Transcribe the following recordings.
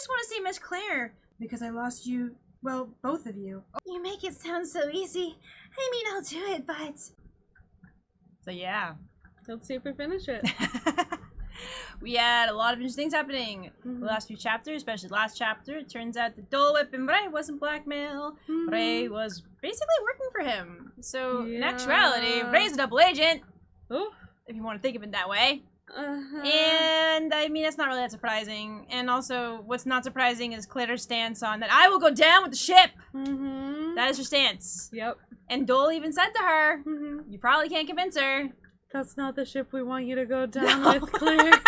just want to see Miss Claire because I lost you, well, both of you. You make it sound so easy. I mean, I'll do it, but... So yeah. Let's see if we finish it. We had a lot of interesting things happening the last few chapters, especially the last chapter. It turns out that Dole Whip and Ray wasn't blackmail. Ray was basically working for him. So in actuality, Ray's a double agent. Oh. If you want to think of it that way. And I mean, that's not really that surprising. And also, what's not surprising is Claire's stance on that I will go down with the ship. That is her stance. Yep. And Dole even said to her, you probably can't convince her. That's not the ship we want you to go down with, Claire.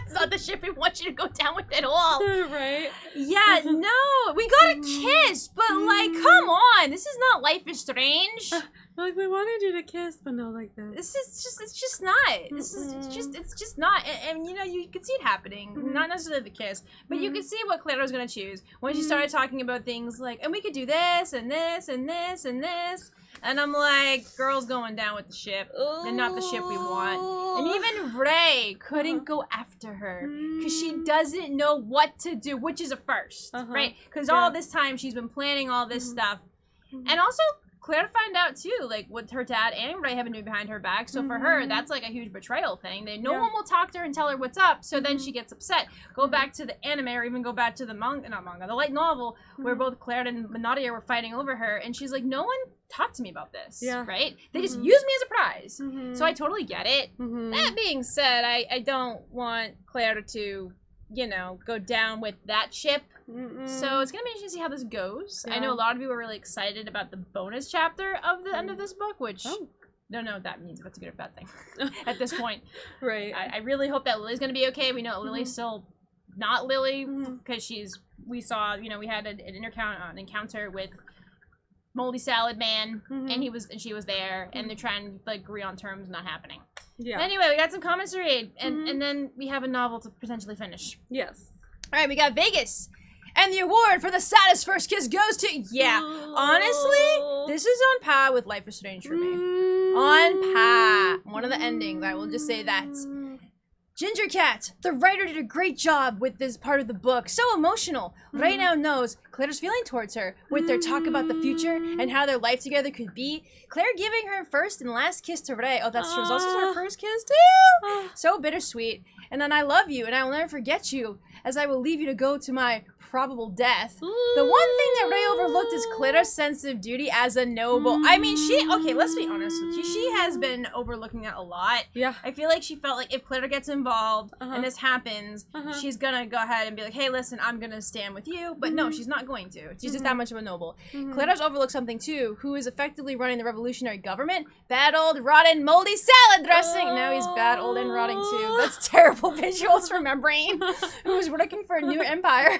It's not the ship we want you to go down with at all. Right? Yeah, no. We got a kiss, but like, come on. This is not Life is Strange. Like, we wanted you to kiss, but not like this. This is just, it's just not. It's just not. And you know, you could see it happening. Not necessarily the kiss, but you could see what Claire was going to choose when she started talking about things like, and we could do this, and this, and this, and this. And I'm like, girl's going down with the ship, and not the ship we want. And even Ray couldn't go after her, because she doesn't know what to do, which is a first, right? Because all this time she's been planning all this stuff. And also, Claire found out too, like, what her dad and Ray have been doing behind her back. So for her, that's like a huge betrayal thing. No one will talk to her and tell her what's up. So then she gets upset. Go back to the anime, or even go back to the the light novel, where both Claire and Manadia were fighting over her. And she's like, no one talked to me about this, right? They just used me as a prize. So I totally get it. That being said, I don't want Claire to, you know, go down with that ship. So it's gonna be interesting to see how this goes. I know a lot of you are really excited about the bonus chapter of the end of this book, which don't know what that means, if that's a good or bad thing at this point. Right. I really hope that Lily's gonna be okay. We know Lily's still not Lily, because we saw, you know, we had an encounter with Moldy Salad Man, and she was there, and they're trying to like agree on terms, not happening. Yeah. But anyway, we got some comments to read, and then we have a novel to potentially finish. Yes. All right, we got Vegas. And the award for the saddest first kiss goes to... Yeah, honestly, this is on par with Life is Strange for me. On par. One of the endings, I will just say that. Ginger Cat, the writer did a great job with this part of the book. So emotional. Ray now knows Claire's feeling towards her with their talk about the future and how their life together could be. Claire giving her first and last kiss to Ray. Oh, that's was also her first kiss too. So bittersweet. And then I love you and I will never forget you as I will leave you to go to my probable death. The one thing that Ray overlooked is Claire's sense of duty as a noble. I mean, okay, let's be honest with you. She has been overlooking that a lot. Yeah. I feel like she felt like if Claire gets involved and this happens, she's gonna go ahead and be like, hey, listen, I'm gonna stand with you. But no, she's not going to. She's just that much of a noble. Claire has overlooked something too, who is effectively running the revolutionary government. Bad old, rotten, moldy salad dressing. Now he's bad, old, and rotting too. That's terrible visuals for my brain. Who's working for a new empire.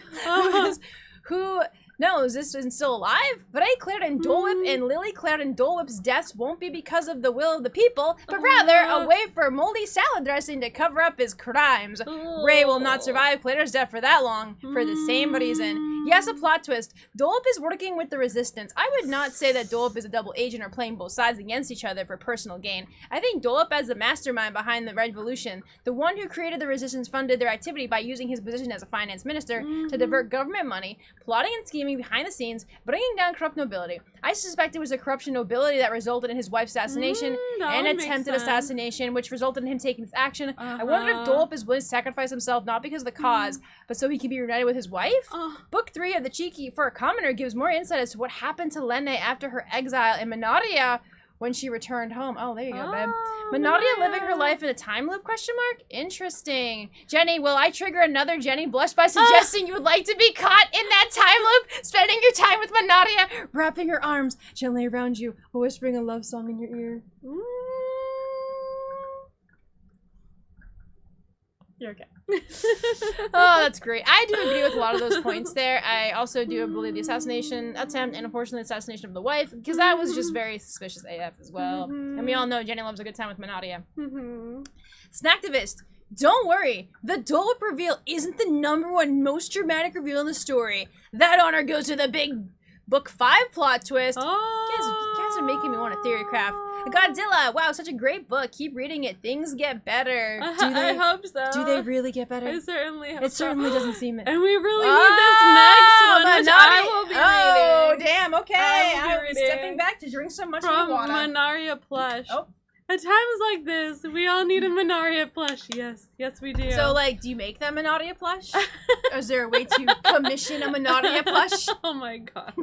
Who knows this isn't still alive? But Claire and Dole Whip and Lily Claire and Dole Whip's deaths won't be because of the will of the people, but rather a way for moldy salad dressing to cover up his crimes. Ray will not survive Claire's death for that long, for the same reason. Yes, a plot twist. Dole Whip is working with the resistance. I would not say that Dole Whip is a double agent or playing both sides against each other for personal gain. I think Dole Whip as the mastermind behind the revolution, the one who created the resistance, funded their activity by using his position as a finance minister to divert government money, plotting and scheming behind the scenes, bringing down corrupt nobility. I suspect it was the corruption nobility that resulted in his wife's assassination and attempted assassination, which resulted in him taking this action. I wonder if Dole Whip is willing to sacrifice himself not because of the cause, but so he can be reunited with his wife? Book 3 of The Cheeky for a Commoner gives more insight as to what happened to Lenne after her exile in Manadia when she returned home. Oh, there you go, babe. Manadia living her life in a time loop, question mark? Interesting. Jenny, will I trigger another Jenny blush by suggesting you would like to be caught in that time loop, spending your time with Manadia, wrapping her arms gently around you, whispering a love song in your ear? You're okay. Oh, that's great. I do agree with a lot of those points there. I also do believe the assassination attempt and unfortunately the assassination of the wife, because that was just very suspicious AF as well. And we all know Jenny loves a good time with Manadia. Snacktivist, don't worry. The Dole Whip reveal isn't the #1 most dramatic reveal in the story. That honor goes to the big Book 5 plot twist. You guys are making me want a theory craft. The Godzilla. Wow, such a great book. Keep reading it. Things get better. I hope so. Do they really get better? I certainly hope It certainly doesn't seem it. And we really need this next one, which I will be reading. Oh, reading. damn. Okay. I will be I'm reading. stepping back to drink so much From water. Manaria plush. Oh. At times like this, we all need a Manaria plush. Yes, yes we do. So, like, do you make that Manaria plush? Or is there a way to commission a Manaria plush? Oh my gosh.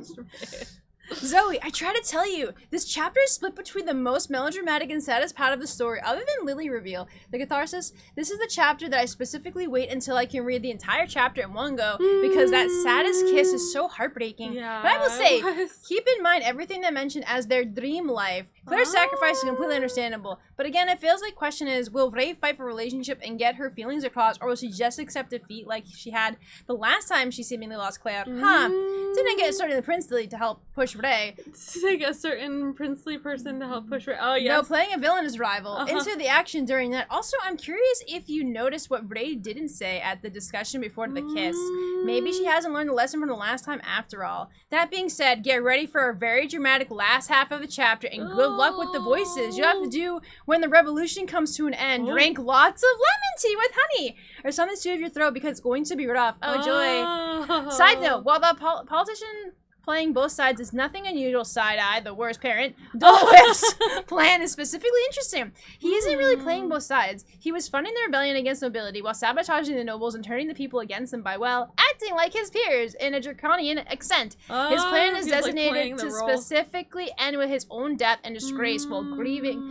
Zoe, I try to tell you, this chapter is split between the most melodramatic and saddest part of the story, other than Lily reveal, the catharsis. This is the chapter that I specifically wait until I can read the entire chapter in one go, because that saddest kiss is so heartbreaking. Yeah, but I will say, keep in mind everything they mentioned as their dream life. Claire's sacrifice is completely understandable, but again, it feels like question is, will Ray fight for a relationship and get her feelings across, or will she just accept defeat like she had the last time she seemingly lost Claire? Didn't get started in Princely to help push Ray. Take a certain princely person to help push Ray. Oh, yes. No, playing a villainous rival. Into the action during that. Also, I'm curious if you noticed what Ray didn't say at the discussion before the kiss. Maybe she hasn't learned the lesson from the last time after all. That being said, get ready for a very dramatic last half of the chapter and good luck with the voices. You have to do when the revolution comes to an end. Drink lots of lemon tea with honey or something to your throat because it's going to be rough. Oh, joy. Side note, while the politician playing both sides is nothing unusual, side-eye, the worst parent, Dole Whip's plan is specifically interesting. He isn't really playing both sides. He was funding the rebellion against nobility while sabotaging the nobles and turning the people against them by, well, acting like his peers in a draconian accent. His plan is designated to specifically end with his own death and disgrace while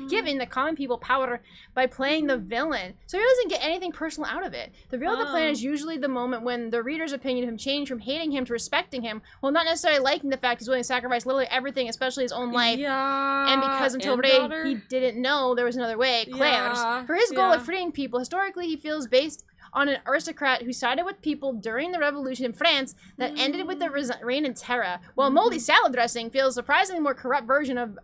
giving the common people power by playing the villain. So he doesn't get anything personal out of it. The real the plan is usually the moment when the reader's opinion of him changed from hating him to respecting him, while not necessarily liking the fact he's willing to sacrifice literally everything, especially his own life. Yeah. And because until Ray, he didn't know there was another way, Claire's. For his goal of freeing people, historically he feels based on an aristocrat who sided with people during the revolution in France that ended with the reign in terror, while moldy salad dressing feels a surprisingly more corrupt version of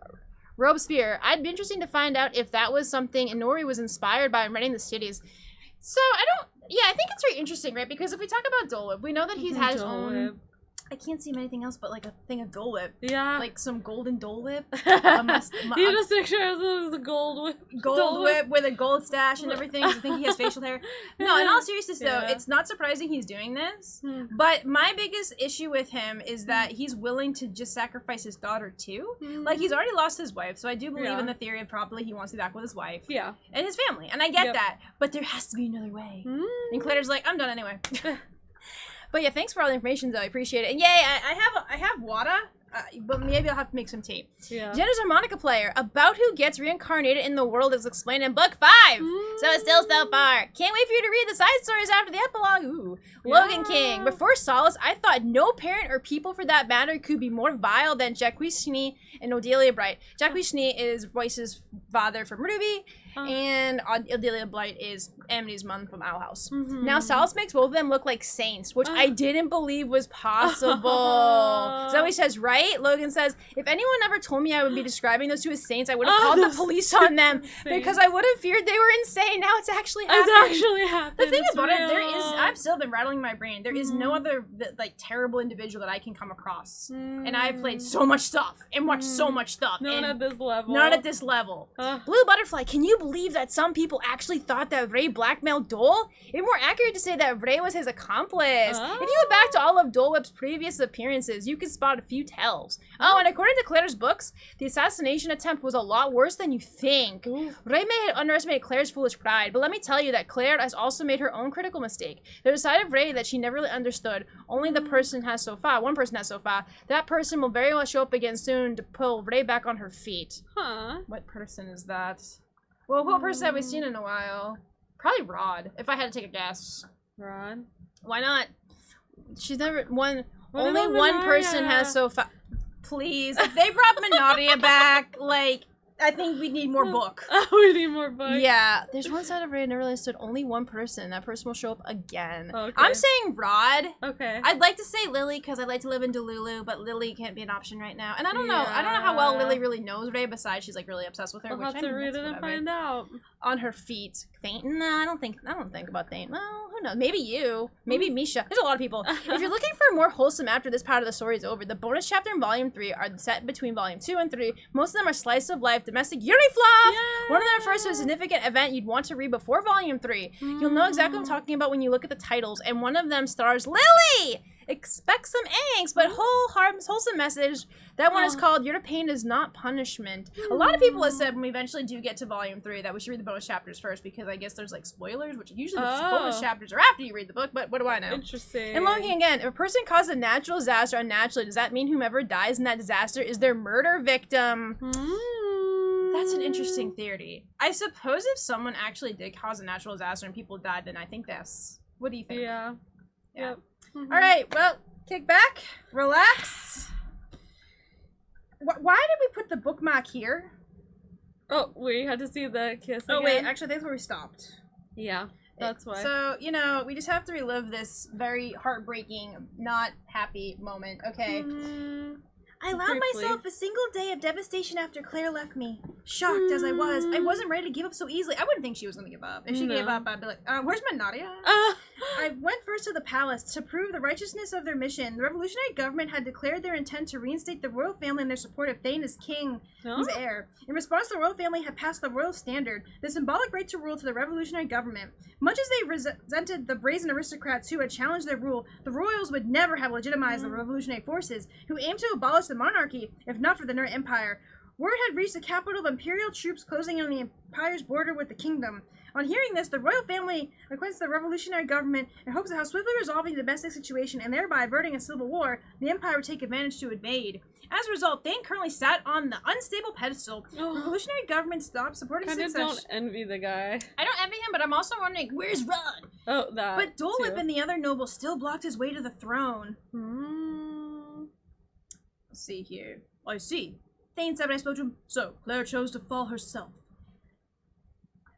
Robespierre. I'd be interested to find out if that was something Inori was inspired by in writing the cities. So I think it's very interesting, right? Because if we talk about Dole Whip, we know that he's had his own. I can't see him anything else but like a thing of Dole Whip. Yeah. Like some golden Dole Whip. You just picture it as a gold whip. Gold whip with a gold stash and everything. I think he has facial hair. No, in all seriousness though, it's not surprising he's doing this. But my biggest issue with him is that he's willing to just sacrifice his daughter too. Like he's already lost his wife, so I do believe in the theory of probably he wants to be back with his wife. Yeah. And his family. And I get that. But there has to be another way. And Claire's like, I'm done anyway. But yeah, thanks for all the information, though. I appreciate it. And yay, I have water, but maybe I'll have to make some tea. Yeah. Jenna's harmonica player, about who gets reincarnated in the world, is explained in book 5. So it's still so far. Can't wait for you to read the side stories after the epilogue. Ooh. Logan King. Before Solace, I thought no parent or people for that matter could be more vile than Jacques Schnee and Odelia Bright. Jacques Schnee is Royce's father from Ruby, and Odelia Blight is Amity's mom from Owl House. Now Solace makes both of them look like saints, which I didn't believe was possible. Zoe says, right? Logan says, if anyone ever told me I would be describing those two as saints, I would have called the police on them because I would have feared they were insane. Now it's actually happened. It's actually happened. The thing about it, I've still been rattling my brain. There is no other like terrible individual that I can come across. And I've played so much stuff and watched so much stuff. Not at this level. Not at this level. Blue Butterfly, can you believe that some people actually thought that Ray blackmailed Dole? It's more accurate to say that Ray was his accomplice. If you go back to all of Dole Whip's previous appearances, you can spot a few tells. And according to Claire's books, the assassination attempt was a lot worse than you think. Ray may have underestimated Claire's foolish pride, but let me tell you that Claire has also made her own critical mistake. There's a side of Ray that she never really understood. Only the person has so far. One person has so far. That person will very well show up again soon to pull Ray back on her feet. What person is that? Well, what person have we seen in a while? Probably Rod, if I had to take a guess. Rod? Why not? She's never only one person has so far. Please, if they brought Manaria back, like, I think we need more book. We need more book. Yeah, there's one side of Ray I never really understood. Only one person. That person will show up again. Okay. I'm saying Rod. Okay. I'd like to say Lily because I'd like to live in Delulu, but Lily can't be an option right now. And I don't know. I don't know how well Lily really knows Ray. Besides, she's like really obsessed with her. We'll have to read it and find out. On her feet, fainting? No, I don't think about fainting. Well, who knows? Maybe you. Maybe Misha. There's a lot of people. If you're looking for more wholesome after this part of the story is over, the bonus chapter in Volume 3 are set between Volume 2 and 3. Most of them are slice of life Domestic Unity Fluff! Yeah. One of them refers to a significant event you'd want to read before Volume 3. You'll know exactly what I'm talking about when you look at the titles, and one of them stars Lily! Expect some angst, but wholesome message. That one is called Your Pain is Not Punishment. A lot of people have said when we eventually do get to Volume 3 that we should read the bonus chapters first because I guess there's like spoilers, which usually the bonus chapters are after you read the book, but what do I know? Interesting. And looking again, if a person causes a natural disaster unnaturally, does that mean whomever dies in that disaster is their murder victim? That's an interesting theory. I suppose if someone actually did cause a natural disaster and people died, then I think that's... What do you think? Yeah. Yep. All right, well, kick back, relax. Why did we put the bookmark here? Oh, we had to see the kiss again. Oh, wait, actually, that's where we stopped. Yeah, that's why. So, you know, we just have to relive this very heartbreaking, not happy moment, okay? I allowed myself a single day of devastation after Claire left me. Shocked as I wasn't ready to give up so easily. I wouldn't think she was going to give up. If she gave up, I'd be like, where's my Nadia? I went first to the palace to prove the righteousness of their mission. The revolutionary government had declared their intent to reinstate the royal family and their support of Thane as king, his heir. In response, the royal family had passed the royal standard, the symbolic right to rule to the revolutionary government. Much as they resented the brazen aristocrats who had challenged their rule, the royals would never have legitimized the revolutionary forces, who aimed to abolish the monarchy, if not for the Nur Empire. Word had reached the capital of imperial troops closing in on the empire's border with the kingdom. On hearing this, the royal family acquainted the revolutionary government in hopes of how swiftly resolving the domestic situation and thereby averting a civil war, the empire would take advantage to invade. As a result, Thane currently sat on the unstable pedestal. The revolutionary government stopped supporting success. I don't envy the guy. I don't envy him, but I'm also wondering, where's Rod? Oh, that But Dole Whip and the other nobles still blocked his way to the throne. Let's see here. I see. Thane said when I spoke to him. So, Claire chose to fall herself.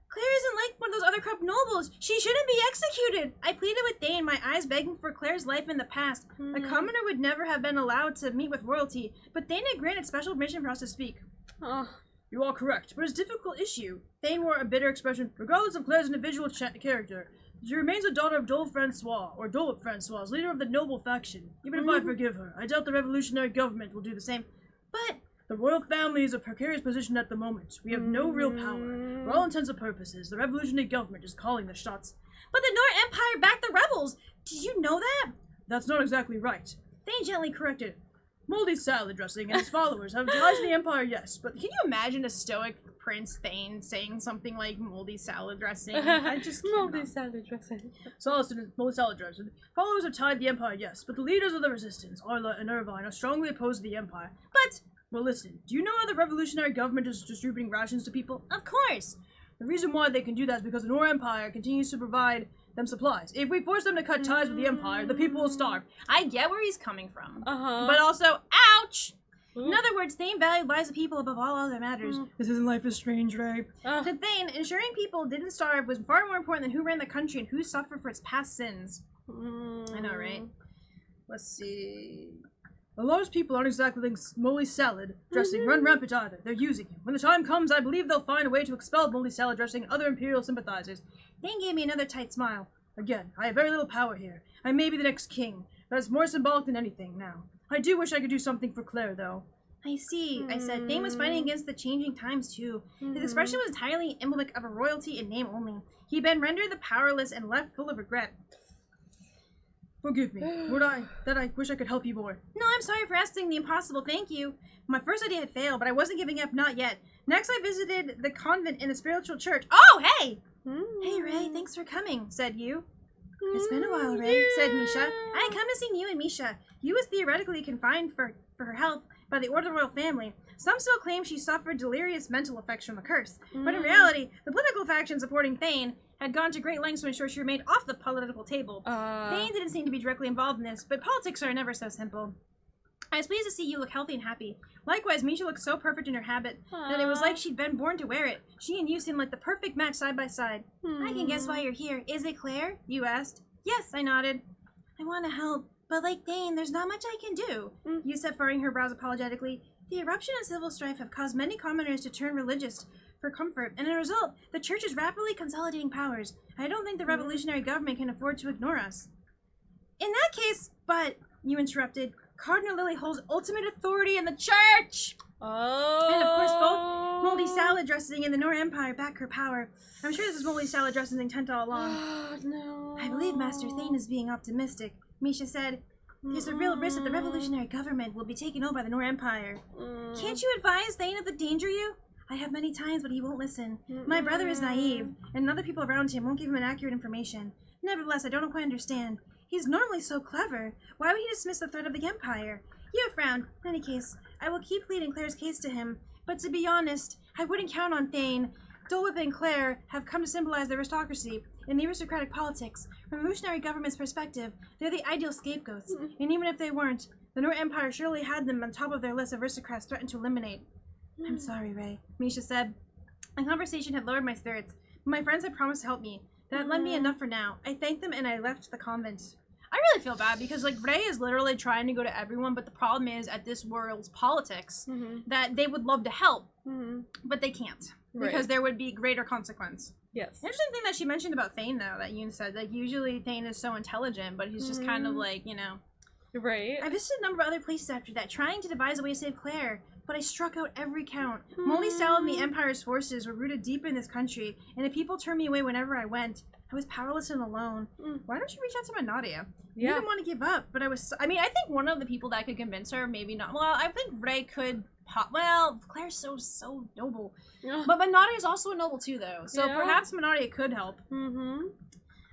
Claire isn't like one of those other corrupt nobles. She shouldn't be executed. I pleaded with Thane, my eyes begging for Claire's life in the past. A commoner would never have been allowed to meet with royalty, but Thane had granted special permission for us to speak. You are correct, but it's a difficult issue. Thane wore a bitter expression. Regardless of Claire's individual character, she remains a daughter of Dole Francois, or Dole Francois, leader of the noble faction. Even if I forgive her, I doubt the revolutionary government will do the same. But the royal family is in a precarious position at the moment. We have no real power. For all intents and purposes, the revolutionary government is calling the shots. But the Nur Empire backed the rebels. Did you know that? That's not exactly right. Thane gently corrected. Moldy salad dressing and his followers have ties to the Empire, yes, but can you imagine a stoic Prince Thane saying something like moldy salad dressing? I just moldy salad dressing. Moldy salad dressing. Followers have tied the Empire, yes, but the leaders of the resistance, Arla and Irvine, are strongly opposed to the Empire. But, well listen, do you know how the revolutionary government is distributing rations to people? Of course! The reason why they can do that is because the Nur Empire continues to provide them supplies. If we force them to cut ties with the Empire, the people will starve. I get where he's coming from. But also, ouch! In other words, Thane valued lives of people above all other matters. This isn't Life is Strange, Ray. To Thane, ensuring people didn't starve was far more important than who ran the country and who suffered for its past sins. I know, right? Let's see. A lot of people aren't exactly like moldy salad dressing run rampant either. They're using him. When the time comes, I believe they'll find a way to expel moldy salad dressing and other Imperial sympathizers. Thane gave me another tight smile. Again, I have very little power here. I may be the next king. That's more symbolic than anything now. I do wish I could do something for Claire, though. I see, I said. Thane was fighting against the changing times, too. His expression was entirely emblematic of a royalty in name only. He'd been rendered the powerless and left full of regret. Forgive me. I wish I could help you more. No, I'm sorry for asking the impossible, thank you. My first idea had failed, but I wasn't giving up, not yet. Next, I visited the convent and the spiritual church. Oh, hey! Hey, Ray, thanks for coming, said you. It's been a while, Ray, said Misha. I had come to see you and Misha. You was theoretically confined for her health by the order of the royal family. Some still claim she suffered delirious mental effects from the curse. But in reality, the political faction supporting Thane had gone to great lengths to ensure she remained off the political table. Thane didn't seem to be directly involved in this, but politics are never so simple. I was pleased to see you look healthy and happy. Likewise, Misha looked so perfect in her habit that it was like she'd been born to wear it. She and you seemed like the perfect match side by side. I can guess why you're here. Is it Claire? You asked. Yes, I nodded. I want to help, but like Thane, there's not much I can do. You said, furrowing her brows apologetically. The eruption and civil strife have caused many commoners to turn religious for comfort, and as a result, the church is rapidly consolidating powers. I don't think the revolutionary government can afford to ignore us. In that case, but, you interrupted, Cardinal Lily holds ultimate authority in the church! Oh. And of course, both moldy salad dressing and the Nora Empire back her power. I'm sure this is moldy salad dressing's intent all along. Oh, no. I believe Master Thane is being optimistic. Misha said, there's a real risk that the revolutionary government will be taken over by the Nora Empire. Can't you advise Thane of the danger you? I have many times, but he won't listen. My brother is naive, and other people around him won't give him inaccurate information. Nevertheless, I don't quite understand. He's normally so clever. Why would he dismiss the threat of the Empire? You have frowned. In any case, I will keep pleading Claire's case to him. But to be honest, I wouldn't count on Thane. Dole Whip and Claire have come to symbolize the aristocracy in the aristocratic politics. From a revolutionary government's perspective, they're the ideal scapegoats. And even if they weren't, the Nora Empire surely had them on top of their list of aristocrats threatened to eliminate. I'm sorry, Ray, Misha said. The conversation had lowered my spirits, but my friends had promised to help me. That had lent me enough for now. I thanked them and I left the convent. I really feel bad because, like, Ray is literally trying to go to everyone, but the problem is, at this world's politics, that they would love to help, but they can't. Because there would be greater consequence. Yes. Interesting thing that she mentioned about Thane, though, that Yoon said. Like, usually Thane is so intelligent, but he's just kind of like, you know. Right. I visited a number of other places after that, trying to devise a way to save Claire, but I struck out every count. Moldy Salad and the Empire's forces were rooted deep in this country, and the people turned me away whenever I went. I was powerless and alone. Why don't you reach out to Manadia? Yeah. I didn't want to give up, but I was... I mean, I think one of the people that could convince her, maybe not. Well, I think Ray could... Well, Claire's so noble. But Manadia is also noble too, though. So perhaps Manadia could help.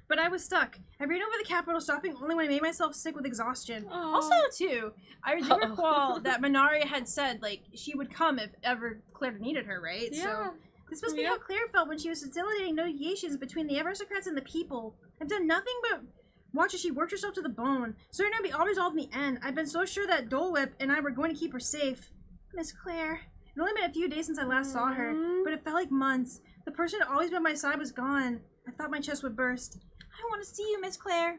But I was stuck. I ran over the capital, stopping only when I made myself sick with exhaustion. Also, too, I do recall that Manaria had said, like, she would come if ever Claire needed her, right? Yeah. So this must be how Claire felt when she was facilitating negotiations between the aristocrats and the people. I've done nothing but watch as she worked herself to the bone. Certain I'd be all resolved in the end. I've been so sure that Dole Whip and I were going to keep her safe. Miss Claire. It only been a few days since I last saw her, but it felt like months. The person who always been by my side was gone. I thought my chest would burst. I want to see you, Miss Claire.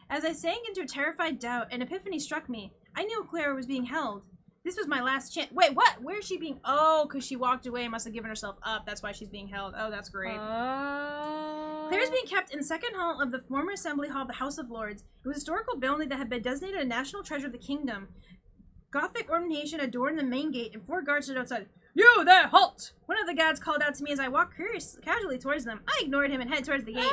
As I sank into a terrified doubt, an epiphany struck me. I knew Claire was being held. This was my last chance. Wait, what? Where is she being? Oh, because she walked away and must have given herself up. That's why she's being held. Oh, that's great. Claire's being kept in the second hall of the former assembly hall of the House of Lords. It was a historical building that had been designated a national treasure of the kingdom. Gothic ornamentation adorned the main gate, and 4 guards stood outside. You there, halt! One of the guards called out to me as I walked casually towards them. I ignored him and headed towards the gate.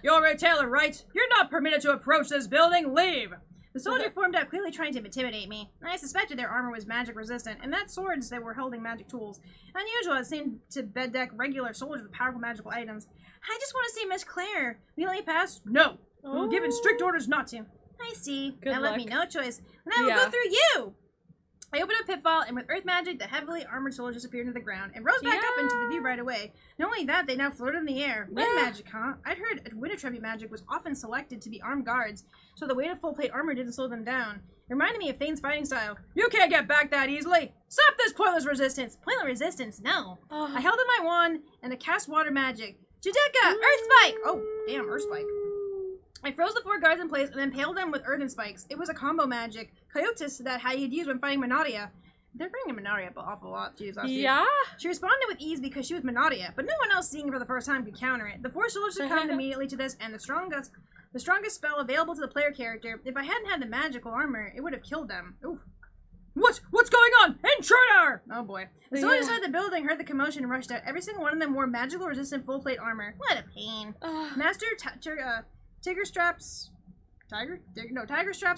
You're Ray Taylor, right? You're not permitted to approach this building. Leave! The soldier formed out, clearly trying to intimidate me. I suspected their armor was magic resistant, and that swords they were holding magic tools. Unusual, it seemed to beddeck regular soldiers with powerful magical items. I just want to see Miss Claire. Will you let me pass? No. We were given strict orders not to. I see. Good That luck. left me no choice. And I will go through you! I opened a pit file, and with earth magic, the heavily armored soldiers disappeared into the ground and rose back up into the view right away. Not only that, they now floated in the air. Wind magic, huh? I'd heard wind tribute magic was often selected to be armed guards, so the weight of full plate armor didn't slow them down. It reminded me of Thane's fighting style. You can't get back that easily! Stop this pointless resistance! Pointless resistance? No. I held in my wand and I cast water magic. Judeka! Earth spike! Oh, damn, earth spike. I froze the 4 guards in place and impaled them with earthen spikes. It was a combo magic. Coyotes that I had used when fighting Manadia. They're bringing Manadia up an awful lot. Jeez, She responded with ease because she was Manadia, but no one else seeing her for the first time could counter it. The 4 soldiers succumbed immediately to this, and the strongest spell available to the player character. If I hadn't had the magical armor, it would have killed them. Ooh. What's going on? Intruder! Oh boy. The soldiers inside the building heard the commotion and rushed out. Every single one of them wore magical resistant full plate armor. What a pain. Master tiger straps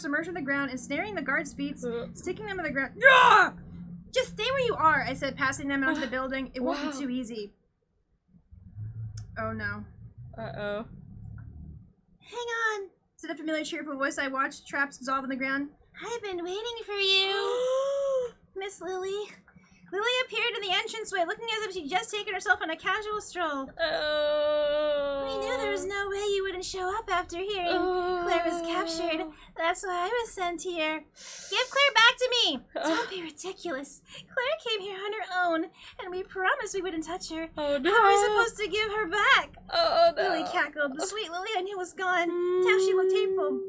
emerged from the ground and snaring the guards' feet, sticking them in the ground. Yeah! Just stay where you are, I said, passing them onto the building. It won't be too easy. Oh no. Uh-oh. Hang on, said a familiar cheerful voice. I watched traps dissolve in the ground. I've been waiting for you. Miss Lily. Lily appeared in the entranceway, looking as if she'd just taken herself on a casual stroll. We knew there was no way you wouldn't show up after hearing Claire was captured. That's why I was sent here. Give Claire back to me! Don't be ridiculous. Claire came here on her own, and we promised we wouldn't touch her. Oh no! How are we supposed to give her back? Oh no! Lily cackled. The sweet Lily I knew was gone. Now she looked hateful.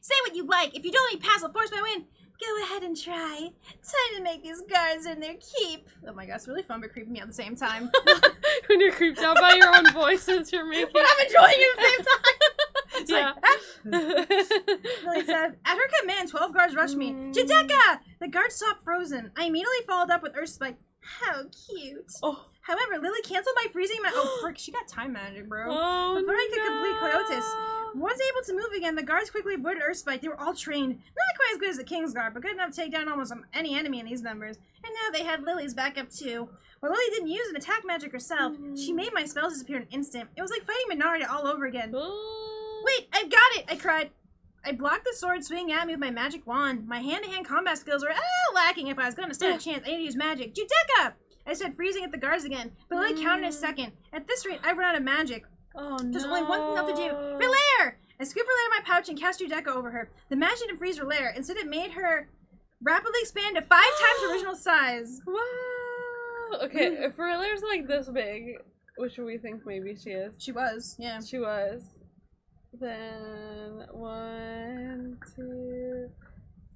Say what you like. If you don't let me pass, I'll force my way in. Go ahead and try. Time to make these guards earn their keep. Oh my gosh, it's really fun but creeping me out at the same time. When you're creeped out by your own voices you're making. But I'm enjoying it at the same time. Yeah. Lily said, at her command, 12 guards rushed me. Judeka! The guards stopped frozen. I immediately followed up with Earthspike. How cute. Oh. However, Lily canceled my freezing oh, frick, she got time magic, bro. Oh, Before I could complete Coyotes. Once able to move again, the guards quickly avoided Earthspike. They were all trained. Not quite as good as the King's Guard, but good enough to take down almost any enemy in these numbers. And now they had Lily's backup too. While Lily didn't use an attack magic herself, she made my spells disappear in an instant. It was like fighting Minardi all over again. Wait, I've got it! I cried. I blocked the sword swinging at me with my magic wand. My hand-to-hand combat skills were lacking if I was going to stand a chance. I need to use magic. Judeka! I said freezing at the guards again, but Lily counted in a second. At this rate, I've run out of magic. Oh no. There's only one thing left to do. Relaire! I scooped Relaire in my pouch and cast Judeka over her. The magic didn't freeze Relaire. Instead, it made her rapidly expand to 5 times original size. Wow. Okay, if Relaire's like this big, which we think maybe she is. She was, yeah. She was. Then 1, 2,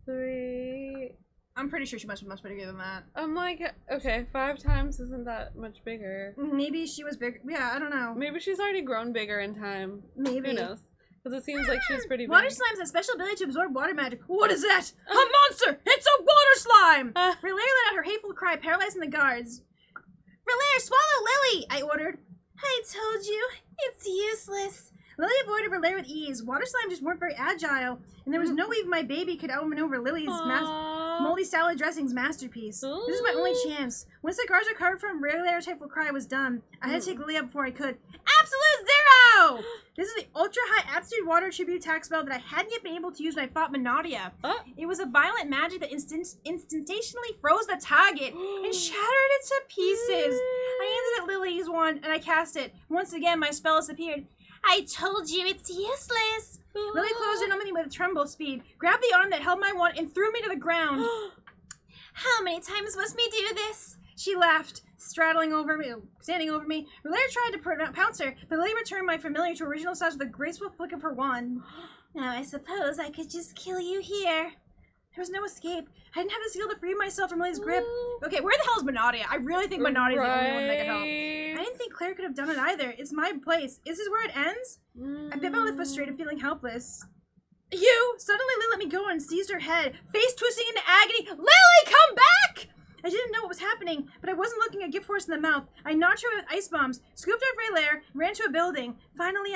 3. I'm pretty sure she must be much bigger than that. I'm like, okay, 5 times isn't that much bigger. Maybe she was big. Yeah, I don't know. Maybe she's already grown bigger in time. Maybe. Who knows? Because it seems like she's pretty big. Water slimes have special ability to absorb water magic. What is that? A monster! It's a water slime! Relaire let out her hateful cry, paralyzing the guards. Relaire, swallow Lily! I ordered. I told you, it's useless. Lily avoided Relaire with ease. Water slime just weren't very agile, and there was no way my baby could outmaneuver Lily's moldy salad dressing's masterpiece. Ooh. This is my only chance. Once the guards recovered from Relaire's hateful cry was done, I had to take Lily up before I could. Absolute zero! This is the ultra-high Absolute Water Tribute attack spell that I hadn't yet been able to use when I fought Minadia. It was a violent magic that instantaneously froze the target and shattered it to pieces. I aimed it at Lily's wand, and I cast it. Once again, my spell disappeared. I told you it's useless. Lily closed in on me with a tremble speed, grabbed the arm that held my wand, and threw me to the ground. How many times must we do this? She laughed, standing over me. Relaire tried to pounce her, but Lily returned my familiar to original size with a graceful flick of her wand. Now I suppose I could just kill you here. There was no escape. I didn't have the skill to free myself from Lily's grip. Okay, where the hell is Minadia? I really think Minardia's the only one that could help. I didn't think Claire could have done it either. It's my place. Is this where it ends? I bit my lip frustrated, feeling helpless. You! Suddenly Lily let me go and seized her head, face twisting into agony. Lily, come back! I didn't know what was happening, but I wasn't looking at gift horse in the mouth. I knocked her with ice bombs, scooped up Relaire, ran to a building. Finally,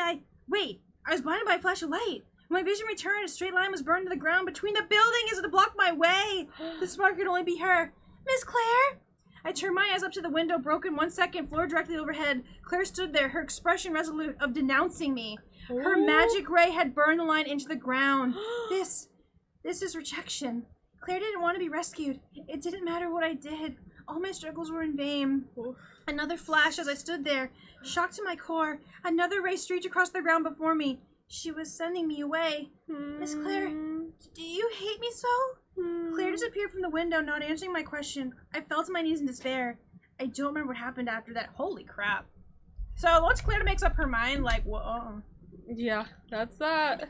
Wait, I was blinded by a flash of light. When my vision returned, a straight line was burned to the ground between the buildings to block my way. The spark could only be her. Miss Claire? I turned my eyes up to the window, broken 1 second, floor directly overhead. Claire stood there, her expression resolute of denouncing me. Her magic ray had burned the line into the ground. This is rejection. Claire didn't want to be rescued. It didn't matter what I did. All my struggles were in vain. Another flash as I stood there, shocked to my core. Another ray streaked across the ground before me. She was sending me away. Miss Claire, do you hate me so? Claire disappeared from the window, not answering my question. I fell to my knees in despair. I don't remember what happened after that. Holy crap. So once Claire makes up her mind, like, whoa. Yeah, that's that.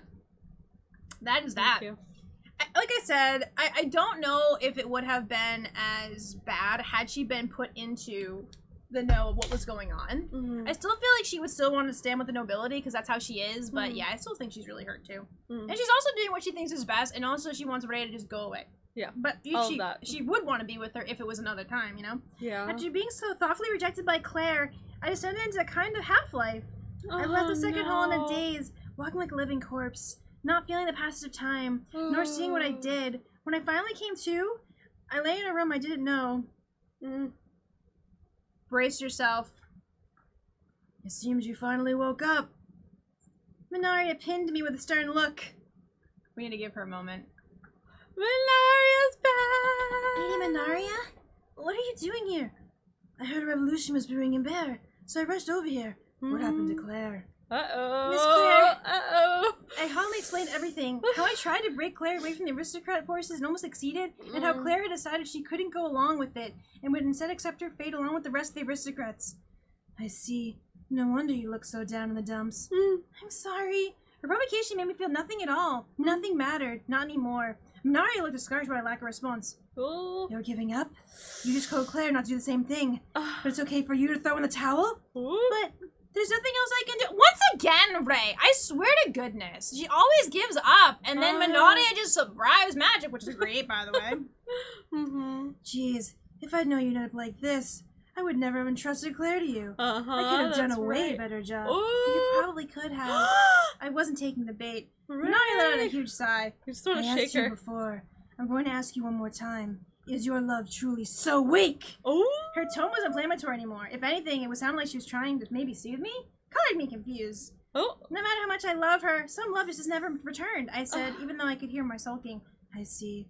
That is that. Like I said, I don't know if it would have been as bad had she been put into the know of what was going on. I still feel like she would still want to stand with the nobility because that's how she is, but yeah, I still think she's really hurt too. And she's also doing what she thinks is best, and also she wants Ray to just go away. Yeah, but she would want to be with her if it was another time, you know? Yeah. After being so thoughtfully rejected by Claire, I descended into a kind of half-life. I left the second hall in a daze, walking like a living corpse, not feeling the passage of time, nor seeing what I did. When I finally came to, I lay in a room I didn't know. Brace yourself. It seems you finally woke up. Minaria pinned me with a stern look. We need to give her a moment. Minaria's back! Lady Minaria? What are you doing here? I heard a revolution was brewing in Bear, so I rushed over here. What happened to Claire? Uh-oh. Miss Claire. Uh-oh. I calmly explained everything. How I tried to break Claire away from the aristocrat forces and almost succeeded, and how Claire had decided she couldn't go along with it, and would instead accept her fate along with the rest of the aristocrats. I see. No wonder you look so down in the dumps. I'm sorry. Her provocation made me feel nothing at all. Nothing mattered. Not anymore. Minaria looked discouraged by my lack of response. You're giving up? You just told Claire not to do the same thing. But it's okay for you to throw in the towel? But There's nothing else I can do. Once again, Ray, I swear to goodness, she always gives up, and then Minaria just survives magic, which is great, by the way. Jeez, if I'd known you'd end up like this, I would never have entrusted Claire to you. I could have done a way better job. Ooh. You probably could have. I wasn't taking the bait. Minaria let out a huge sigh. You just want to I shake asked you her. before. I'm going to ask you one more time. Is your love truly so weak? Oh. Her tone wasn't inflammatory anymore. If anything, it would sound like she was trying to maybe soothe me. Colored me confused. Oh. No matter how much I love her, some love just never returned, I said, even though I could hear my sulking. I see.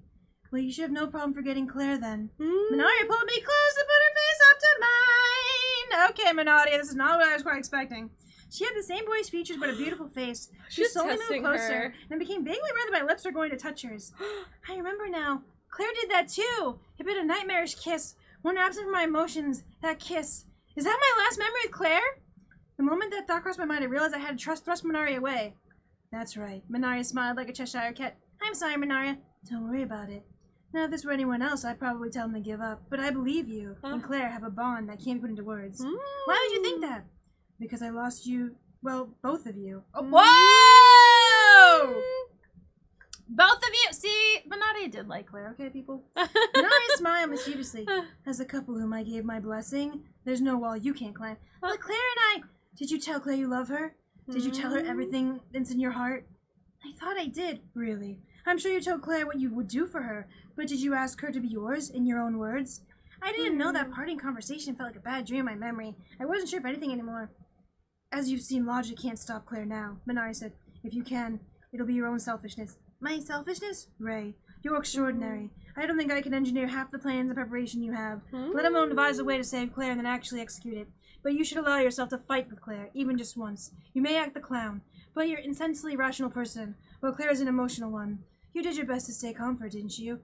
Well, you should have no problem forgetting Claire then. Minaria pulled me close and put her face up to mine. Okay, Minaria, this is not what I was quite expecting. She had the same boyish features but a beautiful face. She slowly moved testing closer her. and became vaguely aware that my lips were going to touch hers. I remember now. Claire did that too. It been a nightmarish kiss. One absent from my emotions. That kiss. Is that my last memory with Claire? The moment that thought crossed my mind, I realized I had to thrust Minaria away. That's right. Minaria smiled like a Cheshire cat. I'm sorry, Minaria. Don't worry about it. Now, if this were anyone else, I'd probably tell them to give up. But I believe you and Claire have a bond that can't be put into words. Why would you think that? Because I lost you, well, both of you. Whoa! Both of you. See, Minaria did like Claire, okay, people? Minaria smiled mischievously. As a couple whom I gave my blessing, there's no wall you can't climb. But Claire and I... Did you tell Claire you love her? Did you tell her everything that's in your heart? I thought I did. Really? I'm sure you told Claire what you would do for her, but did you ask her to be yours in your own words? I didn't know that parting conversation felt like a bad dream in my memory. I wasn't sure of anything anymore. As you've seen, logic can't stop Claire now, Minaria said. If you can, it'll be your own selfishness. My selfishness? Ray, you're extraordinary. I don't think I can engineer half the plans and preparation you have, let alone devise a way to save Claire and then actually execute it. But you should allow yourself to fight with Claire, even just once. You may act the clown, but you're an intensely rational person, while Claire is an emotional one. You did your best to stay calm for her, didn't you?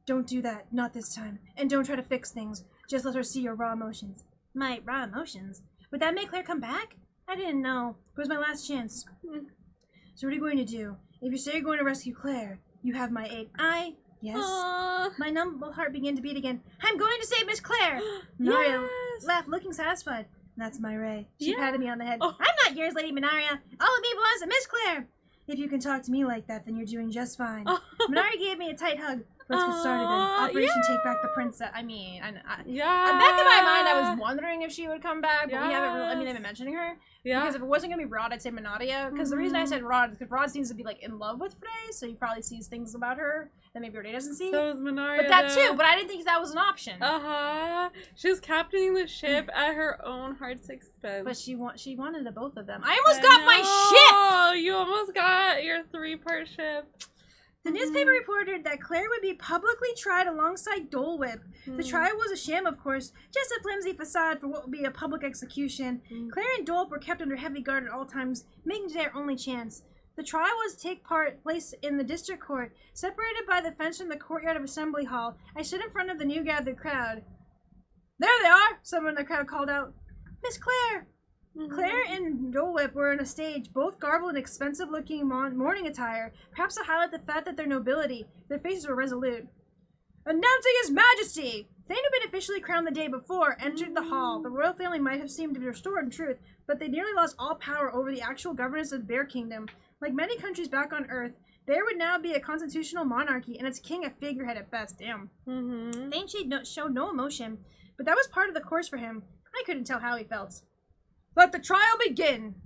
Don't do that, not this time. And don't try to fix things. Just let her see your raw emotions. My raw emotions? Would that make Claire come back? I didn't know. It was my last chance. So what are you going to do? If you say you're going to rescue Claire, you have my aid. Yes. My numb heart began to beat again. I'm going to save Miss Claire! Minaria laughed, looking satisfied. That's my Ray. She patted me on the head. I'm not yours, Lady Minaria. All of me belongs to Miss Claire. If you can talk to me like that, then you're doing just fine. Minaria gave me a tight hug. Let's get started then. Operation Take Back the Princess. I mean, back in my mind, I was wondering if she would come back, but we haven't really, I mean, they've been mentioning her. Yeah. Because if it wasn't going to be Rod, I'd say Minaria. Because the reason I said Rod is because Rod seems to be, like, in love with Frey, so he probably sees things about her that maybe Renee doesn't see. So is Minaria. But that too, but I didn't think that was an option. She's captaining the ship at her own heart's expense. But she wanted the both of them. I almost got my ship! Oh, you almost got your 3-part ship. The newspaper reported that Claire would be publicly tried alongside Dole Whip. The trial was a sham, of course, just a flimsy facade for what would be a public execution. Claire and Dole were kept under heavy guard at all times, making it their only chance. The trial was to take place in the district court, separated by the fence from the courtyard of Assembly Hall. I stood in front of the new gathered crowd. There they are! Someone in the crowd called out. Miss Claire! Claire and Dole Whip were on a stage, both garbled in expensive-looking mourning attire, perhaps to highlight the fact that their nobility. Their faces were resolute. Announcing His Majesty! Thane, who had been officially crowned the day before, entered the hall. The royal family might have seemed to be restored in truth, but they nearly lost all power over the actual governance of the Bear Kingdom. Like many countries back on Earth, there would now be a constitutional monarchy, and its king a figurehead at best. Damn. Thane showed no emotion, but that was part of the course for him. I couldn't tell how he felt. Let the trial begin!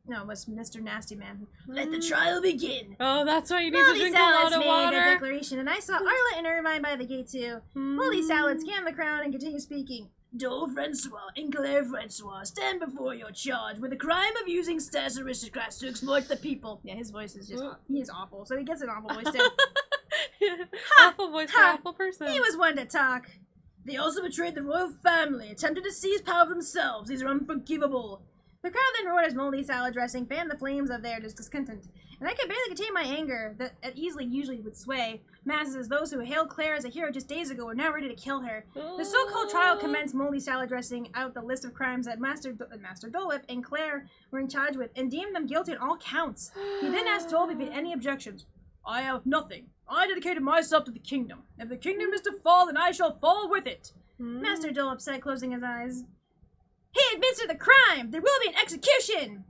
No, it was Mr. Nasty Man. Let the trial begin! Oh, that's why you need to drink a lot of water. Made a declaration, and I saw Arla and Irvine by the gate too. Moldy Salad scanned the crowd and continued speaking. Dole Francois and Claire Francois stand before your charge with the crime of using status aristocrats to exploit the people. Yeah, his voice is just, he is awful, so he gets an awful voice too. Awful voice for awful person. He was one to talk. They also betrayed the royal family, attempted to seize power for themselves. These are unforgivable. The crowd then roared as Moldy Salad dressing fanned the flames of their discontent, and I could barely contain my anger that usually would sway masses as those who hailed Claire as a hero just days ago were now ready to kill her. The so-called trial commenced Moldy Salad dressing out the list of crimes that Master Dole Whip and Claire were in charge with, and deemed them guilty on all counts. He then asked Dole if he had any objections. I have nothing. I dedicated myself to the kingdom. If the kingdom is to fall, then I shall fall with it. Master Dole said, closing his eyes. He admits to the crime! There will be an execution!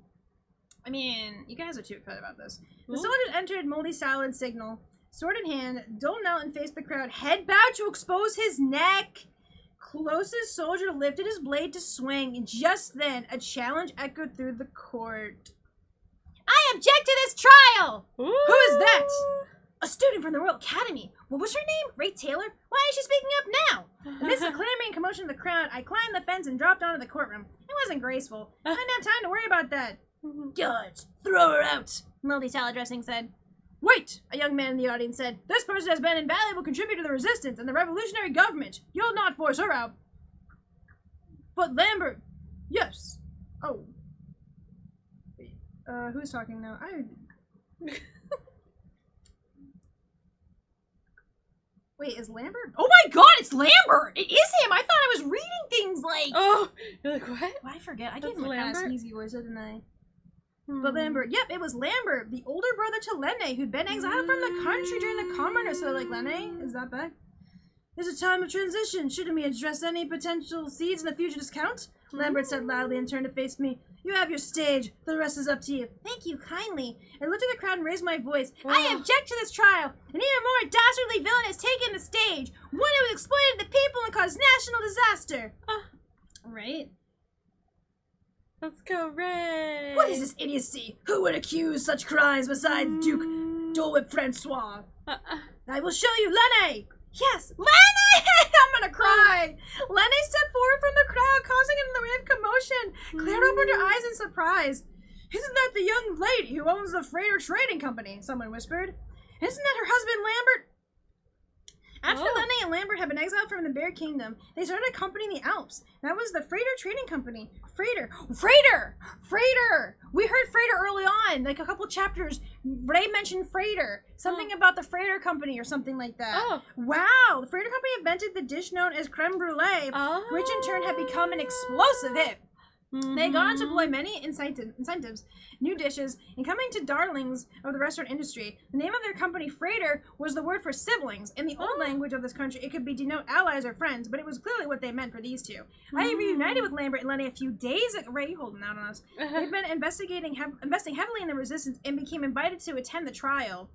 I mean, you guys are too excited about this. The soldiers entered Moldy Salad's signal. Sword in hand, Dole knelt and faced the crowd, head bowed to expose his neck. Closest soldier lifted his blade to swing, and just then, a challenge echoed through the court. I object to this trial! Ooh. Who is that? A student from the Royal Academy. What was her name? Ray Taylor? Why is she speaking up now? Amidst the clamoring and commotion of the crowd, I climbed the fence and dropped onto the courtroom. It wasn't graceful. I didn't have time to worry about that. Good. Throw her out, Moldy Salad Dressing said. Wait, a young man in the audience said. This person has been an invaluable contributor to the resistance and the revolutionary government. You'll not force her out. But Lambert... Yes. Oh. Who's talking now? Wait, is Lambert? Oh my god, it's Lambert! It is him! I thought I was reading things like... Oh, you're like, what? Oh, I forget. I That's gave him a kind of Lambert? sneezy voice, didn't I? But Lambert, yep, it was Lambert, the older brother to Lenne, who'd been exiled from the country during the Commoners. So, like, Lenne, is that back? There's a time of transition. Shouldn't we address any potential seeds in the future discount? Lambert said loudly and turned to face me. You have your stage. The rest is up to you. Thank you kindly. I looked at the crowd and raised my voice. I object to this trial. An even more dastardly villain has taken the stage. One who has exploited the people and caused national disaster. Right? Let's go, Ray! What is this idiocy? Who would accuse such crimes besides Duke Dole Whip Francois? I will show you, Lenne! Yes, Lenne! I'm gonna cry! Lenne stepped forward from the crowd, causing a wave of commotion. Claire opened her eyes in surprise. Isn't that the young lady who owns the Freighter Trading Company? Someone whispered. Isn't that her husband, Lambert? After Lenne and Lambert had been exiled from the Bear Kingdom, they started a company in the Alps. That was the Freighter Trading Company. Freighter! We heard Freighter early on, like a couple chapters. Ray mentioned Freighter. Something about the Freighter Company or something like that. Oh. Wow! The Freighter Company invented the dish known as creme brulee, which in turn had become an explosive hit. They gone on to employ many incentives, new dishes, and coming to darlings of the restaurant industry. The name of their company, Freighter, was the word for siblings. In the old language of this country, it could be denote allies or friends, but it was clearly what they meant for these two. I reunited with Lambert and Lenne a few days ago. Ray, you holding out on us. They've been investing heavily in the resistance and became invited to attend the trial.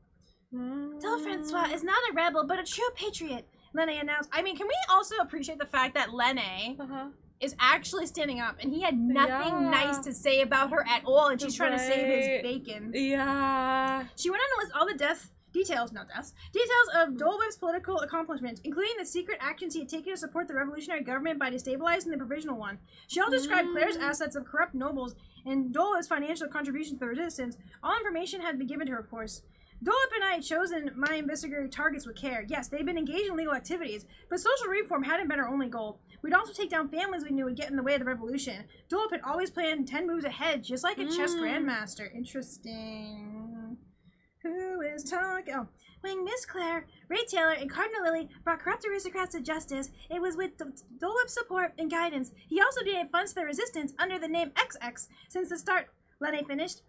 Dole Francois is not a rebel, but a true patriot, Lenne announced. I mean, can we also appreciate the fact that Lenne is actually standing up, and he had nothing nice to say about her at all, and she's trying to save his bacon. Yeah. She went on to list all the details of Dole Whip's political accomplishments, including the secret actions he had taken to support the revolutionary government by destabilizing the provisional one. She also described Claire's assets of corrupt nobles and Dole Whip's financial contributions to the resistance. All information had been given to her, of course. Dole Whip and I had chosen my investigatory targets with care. Yes, they'd been engaged in legal activities, but social reform hadn't been our only goal. We'd also take down families we knew would get in the way of the revolution. Dole Whip had always planned 10 moves ahead, just like a chess grandmaster. Interesting. Who is talking? Oh. When Miss Claire, Ray Taylor, and Cardinal Lily brought corrupt aristocrats to justice, it was with Dole Whip's support and guidance. He also donated funds to the resistance under the name XX since the start. Lenne finished.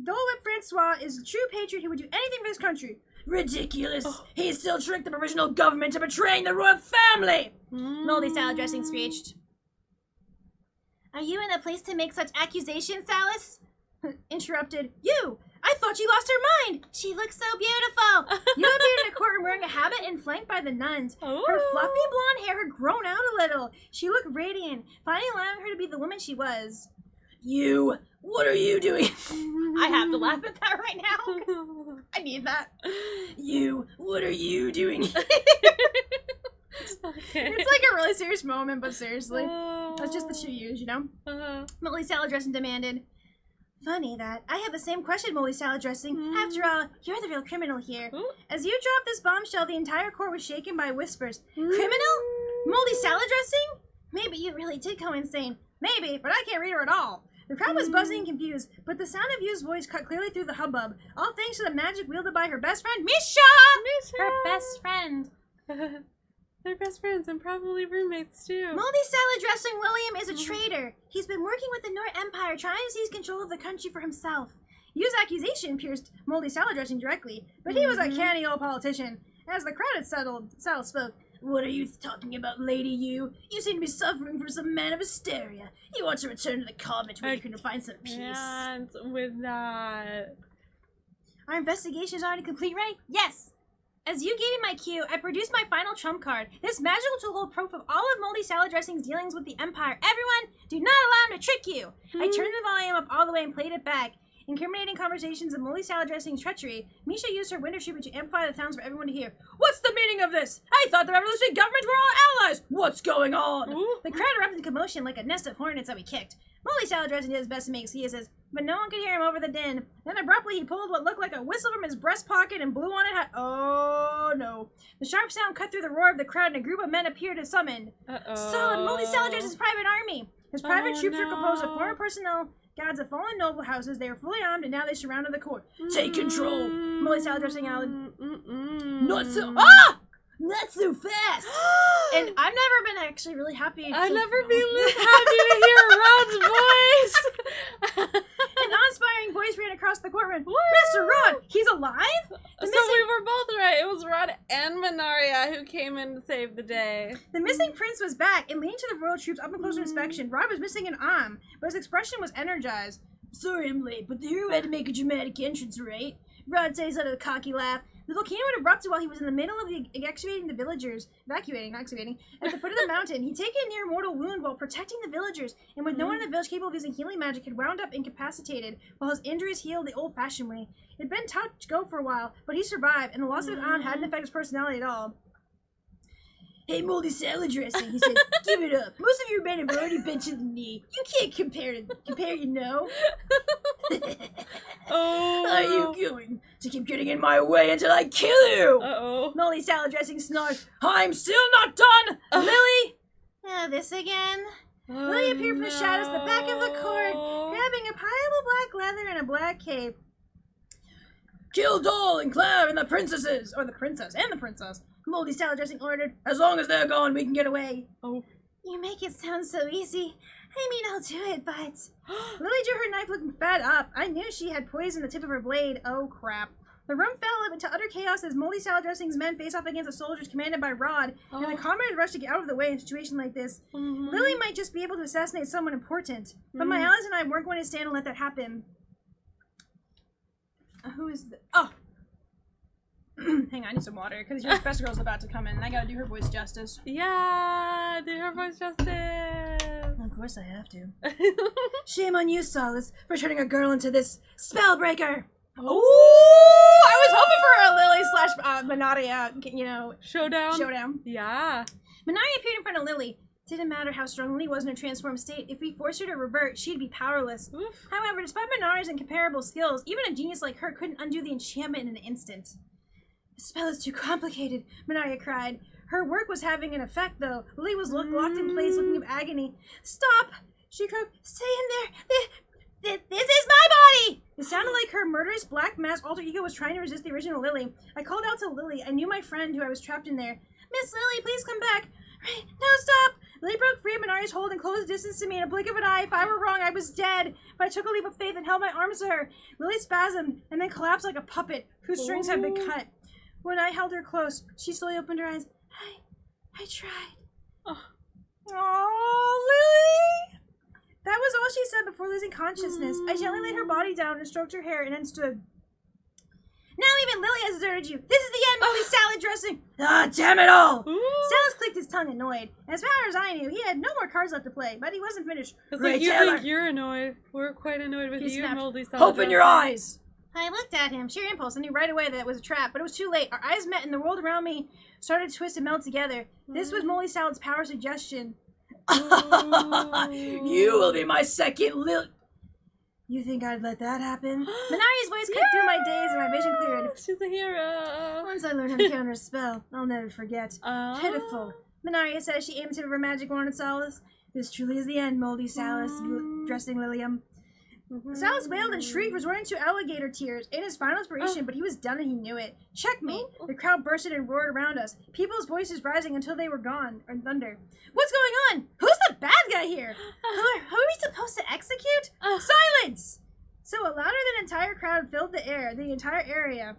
Dole Whip Francois is a true patriot who would do anything for his country. Ridiculous! He still tricked the provisional government into betraying the royal family! Moldy Salad Dressing screeched. Are you in a place to make such accusations, Alice? Interrupted. You! I thought she lost her mind! She looks so beautiful! You appeared in a courtroom wearing a habit and flanked by the nuns. Her fluffy blonde hair had grown out a little. She looked radiant, finally allowing her to be the woman she was. You! What are you doing? I have to laugh at that right now. I need that. You! What are you doing? It's like a really serious moment, but seriously. That's just the two U's, you know? Moldy Salad Dressing demanded. Funny that. I have the same question, Moldy Salad Dressing. After all, you're the real criminal here. As you dropped this bombshell, the entire court was shaken by whispers. Criminal? Moldy Salad Dressing? Maybe you really did go insane. Maybe, but I can't read her at all. The crowd was buzzing and confused, but the sound of Yu's voice cut clearly through the hubbub, all thanks to the magic wielded by her best friend, Misha! Her best friend. They're best friends and probably roommates too. Moldy Salad Dressing William is a traitor. He's been working with the North Empire, trying to seize control of the country for himself. Yu's accusation pierced Moldy Salad Dressing directly, but he was a canny old politician. As the crowd had settled, Sal spoke. What are you talking about, lady, you? You seem to be suffering from some man of hysteria. You want to return to the convent where you can find some peace. Can't with that. Our investigation is already complete, right? Yes! As you gave me my cue, I produced my final trump card. This magical tool holds proof of all of Moldy Salad Dressing's dealings with the Empire. Everyone, do not allow him to trick you! I turned the volume up all the way and played it back. Incriminating conversations of Moldy Salad Dressing's treachery, Misha used her winter tribute to amplify the sounds for everyone to hear. What's the meaning of this? I thought the revolutionary government were all allies! What's going on? Ooh. The crowd erupted in commotion like a nest of hornets that we kicked. Moldy Salad Dressing did his best to make excuses, but no one could hear him over the din. Then abruptly he pulled what looked like a whistle from his breast pocket and blew on it. Oh no. The sharp sound cut through the roar of the crowd and a group of men appeared as summoned. Solid Moldy Salad Dressing's private army. His private troops are composed of former personnel, guards of fallen noble houses. They are fully armed and now they surrounded the court. Take control. Moldy Salad Dressing out. Not so. Ah! Not so fast! And I've never been actually really happy. I've never been this happy to hear Rod's voice! An awe-inspiring voice ran across the courtroom. Mr. Rod, he's alive? So we were both right. It was Rod and Manaria who came in to save the day. The missing prince was back and leaned to the royal troops up and closer inspection. Rod was missing an arm, but his expression was energized. Sorry I'm late, but the hero had to make a dramatic entrance, right? Rod says out of a cocky laugh. The volcano had erupted while he was in the middle of evacuating the villagers. Evacuating, not excavating. At the foot of the mountain, he'd taken a near mortal wound while protecting the villagers, and with no one in the village capable of using healing magic, had wound up incapacitated, while his injuries healed the old-fashioned way. It'd been tough to go for a while, but he survived, and the loss of his arm hadn't affected his personality at all. Hey, Moldy Salad Dressing, he said, give it up. Most of your men have already been to the knee. You can't compare, you know. Oh. Are you going to keep getting in my way until I kill you? Uh-oh. Moldy Salad Dressing snarled. I'm still not done! Lily! This again? Lily appeared from the shadows at the back of the court, grabbing a pile of black leather and a black cape. Kill Doll and Claire and the princesses! Or the princess and the princess. Moldy Salad Dressing ordered. As long as they're gone, we can get away. Oh. You make it sound so easy. I mean, I'll do it, but... Lily drew her knife looking fed up. I knew she had poison the tip of her blade. Oh, crap. The room fell into utter chaos as Moldy Salad Dressing's men face off against the soldiers commanded by Rod, and the comrades rushed to get out of the way in a situation like this. Lily might just be able to assassinate someone important, but my allies and I weren't going to stand and let that happen. Who is the... Oh! Hang on, I need some water, because your best girl's about to come in, and I gotta do her voice justice. Yeah, do her voice justice. Of course I have to. Shame on you, Solace, for turning a girl into this spellbreaker. Oh, I was hoping for a Lily / Manaria, Showdown. Yeah. Manaria appeared in front of Lily. Didn't matter how strong Lily was in her transformed state. If we forced her to revert, she'd be powerless. Oof. However, despite Manaria's incomparable skills, even a genius like her couldn't undo the enchantment in an instant. The spell is too complicated, Manaria cried. Her work was having an effect, though. Lily was locked in place, looking of agony. Stop! She croaked. Stay in there. This is my body! It sounded like her murderous black mask alter ego was trying to resist the original Lily. I called out to Lily. I knew my friend who I was trapped in there. Miss Lily, please come back. Right, no, stop! Lily broke free of Manaria's hold and closed distance to me in a blink of an eye. If I were wrong, I was dead. But I took a leap of faith and held my arms to her. Lily spasmed and then collapsed like a puppet whose strings had been cut. When I held her close, she slowly opened her eyes. I tried. Oh, Lily! That was all she said before losing consciousness. I gently laid her body down and stroked her hair and then stood. Now even Lily has deserted you. This is the end, Moldy Salad Dressing. Ah, damn it all! Salad clicked his tongue, annoyed. As far as I knew, he had no more cards left to play, but he wasn't finished. It's like you think you're annoyed. We're quite annoyed with you, Moldy Salad. Open your eyes! I looked at him, sheer impulse, and knew right away that it was a trap, but it was too late. Our eyes met and the world around me started to twist and melt together. This was Moldy Salad's power suggestion. You will be my second Lily. You think I'd let that happen? Manaria's voice cut through my daze and my vision cleared. She's a hero. Once I learn how to counter a spell, I'll never forget. Pitiful. Manaria says she aimed to her magic wand at Solace. This truly is the end, Moldy Salad Dressing Lilium. Solace wailed and shrieked, resorting to alligator tears in his final inspiration, but he was done and he knew it. Checkmate! The crowd bursted and roared around us, people's voices rising until they were gone, or thunder. What's going on? Who's the bad guy here? Who are we supposed to execute? Silence! So a louder than entire crowd filled the entire area.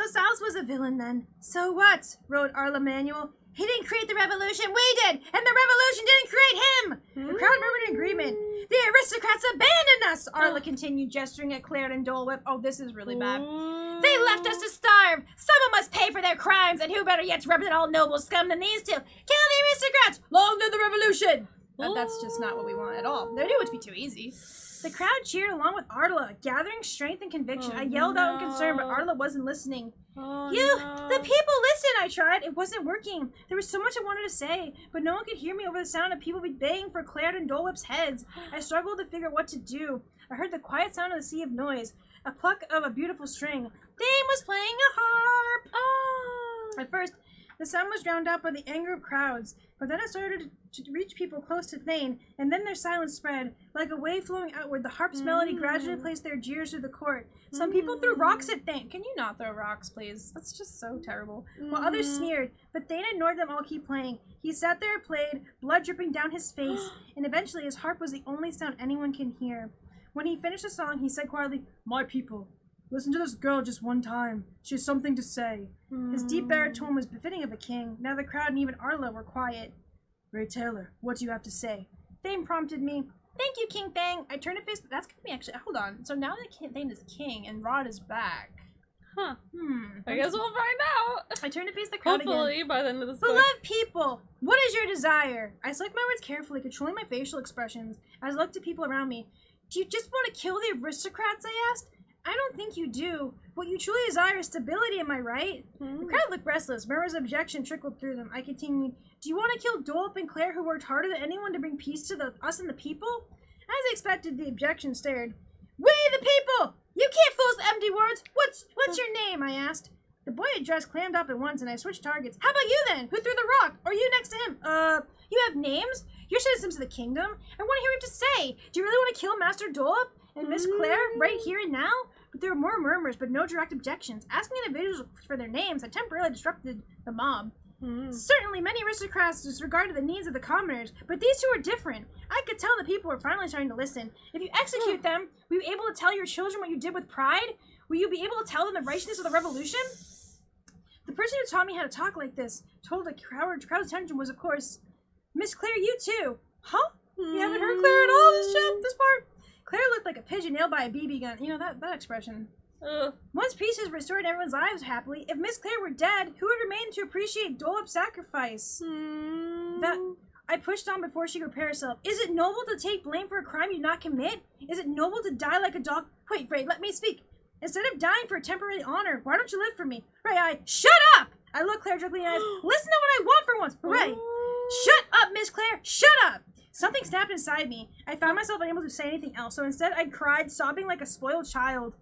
So Silas was a villain then. So what? Wrote Arla Manuel. He didn't create the revolution, we did! And the revolution didn't create him! The crowd murmured in agreement. The aristocrats abandoned us! Arla continued, gesturing at Claire and Dole Whip. Oh, this is really bad. They left us to starve! Someone must pay for their crimes, and who better yet to represent all noble scum than these two? Kill the aristocrats! Long live the revolution! That's just not what we want at all. They knew it would be too easy. The crowd cheered along with Arla, gathering strength and conviction. I yelled out in concern, but Arla wasn't listening. The people listen, I tried. It wasn't working. There was so much I wanted to say, but no one could hear me over the sound of people baying for Claire and Dole Whip's heads. I struggled to figure out what to do. I heard the quiet sound of the sea of noise, a pluck of a beautiful string. Dame was playing a harp. At first, the sound was drowned out by the anger of crowds, but then it started to reach people close to Thane, and then their silence spread. Like a wave flowing outward, the harp's melody gradually placed their jeers through the court. Some people threw rocks at Thane. Can you not throw rocks, please? That's just so terrible. While others sneered, but Thane ignored them all, keep playing. He sat there and played, blood dripping down his face, and eventually his harp was the only sound anyone can hear. When he finished the song, he said quietly, "My people, listen to this girl just one time. She has something to say." His deep baritone was befitting of a king. Now the crowd and even Arla were quiet. "Ray Taylor, what do you have to say?" Thane prompted me. "Thank you, King Thang." I turned to face. That's gonna be actually. Hold on. So now that Thane is king and Rod is back. Huh. I guess we'll find out. I turned to face the crowd Hopefully again. by the end of this book. Beloved people, what is your desire? I selected my words carefully, controlling my facial expressions. As I looked at people around me. Do you just want to kill the aristocrats? I asked. I don't think you do. What you truly desire is stability, am I right? The crowd looked restless. Murmurs of objection trickled through them. I continued, do you want to kill Dolp and Claire, who worked harder than anyone to bring peace to us and the people? As I expected, the objection stared. We the people! You can't fool us with empty words! What's your name? I asked. The boy addressed clammed up at once, and I switched targets. How about you then? Who threw the rock? Or you next to him? You have names? You're citizens of the kingdom. I want to hear what you have to say. Do you really want to kill Master Dolp and Miss Claire right here and now? But there were more murmurs, but no direct objections. Asking individuals for their names had temporarily disrupted the mob. Certainly, many aristocrats disregarded the needs of the commoners, but these two were different. I could tell the people were finally starting to listen. If you execute them, will you be able to tell your children what you did with pride? Will you be able to tell them the righteousness of the revolution? The person who taught me how to talk like this told the crowd's attention was, of course, Miss Claire, you too. Huh? You haven't heard Claire at all this part? Claire looked like a pigeon nailed by a BB gun. You know, that expression. Once peace is restored in everyone's lives happily, if Miss Claire were dead, who would remain to appreciate Dolop's sacrifice? I pushed on before she could repair herself. Is it noble to take blame for a crime you did not commit? Is it noble to die like a dog? Wait, let me speak. Instead of dying for a temporary honor, why don't you live for me? Shut up! I looked Claire directly in the eyes. Listen to what I want for once. Hooray! Shut up, Miss Claire! Shut up! Something snapped inside me. I found myself unable to say anything else, so instead I cried, sobbing like a spoiled child.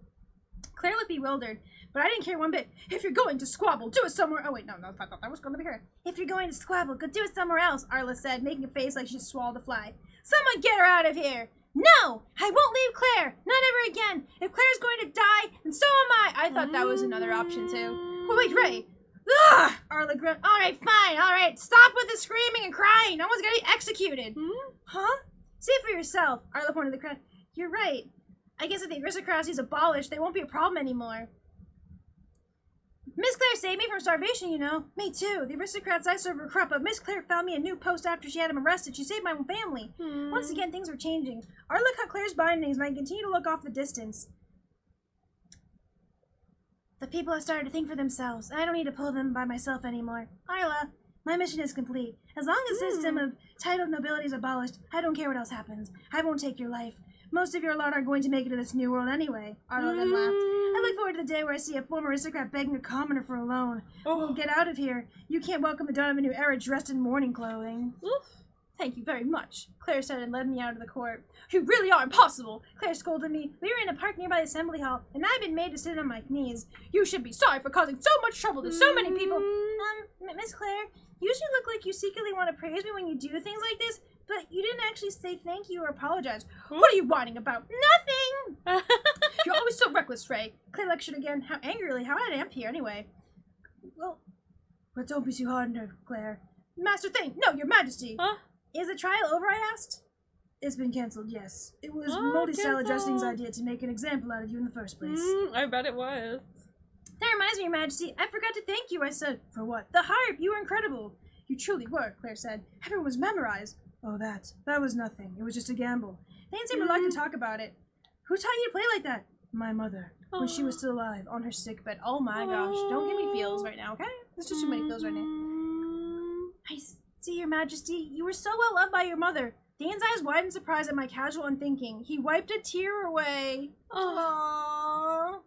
Claire looked bewildered, but I didn't care one bit. If you're going to squabble, do it somewhere. Oh wait, no, I thought that was going to be her. If you're going to squabble, go do it somewhere else, Arla said, making a face like she swallowed a fly. Someone get her out of here! No! I won't leave Claire! Not ever again! If Claire's going to die, then so am I! I thought that was another option too. Wait, Ray! Ugh! Arla grunted. Alright, fine, alright. Stop with the screaming and crying. No one's gonna be executed. Huh? See it for yourself. Arla pointed to the crowd. You're right. I guess if the aristocracy is abolished, they won't be a problem anymore. Miss Claire saved me from starvation, you know. Me too. The aristocrats I served were corrupt, but Miss Claire found me a new post after she had him arrested. She saved my own family. Once again, things were changing. Arla cut Claire's bindings, and I continued to look off the distance. The people have started to think for themselves. I don't need to pull them by myself anymore. Arla, my mission is complete. As long as the system of titled nobility is abolished, I don't care what else happens. I won't take your life. Most of your lot aren't going to make it to this new world anyway. Arla then laughed. I look forward to the day where I see a former aristocrat begging a commoner for a loan. We'll get out of here. You can't welcome the dawn of a new era dressed in mourning clothing. Thank you very much, Claire said and led me out of the court. You really are impossible, Claire scolded me. We were in a park nearby the assembly hall, and I've been made to sit on my knees. You should be sorry for causing so much trouble to so many people. Miss Claire, you usually look like you secretly want to praise me when you do things like this, but you didn't actually say thank you or apologize. What are you whining about? Nothing! You're always so reckless, Ray. Claire lectured again, how I am here anyway. Well, but don't be too hard on her, Claire. Master Thing, no, your majesty. Is the trial over, I asked? It's been cancelled, yes. It was Multi-Style Adjusting's idea to make an example out of you in the first place. I bet it was. That reminds reason, Your Majesty. I forgot to thank you, I said. For what? The harp! You were incredible! You truly were, Claire said. Everyone was memorized. Oh, that was nothing. It was just a gamble. Thane seemed reluctant to talk about it. Who taught you to play like that? My mother. When she was still alive, on her sick bed. Oh my gosh. Don't give me feels right now, okay? There's just too many feels right now. I see, Your Majesty. You were so well loved by your mother. Dane's eyes widened in surprise at my casual unthinking. He wiped a tear away. Aww.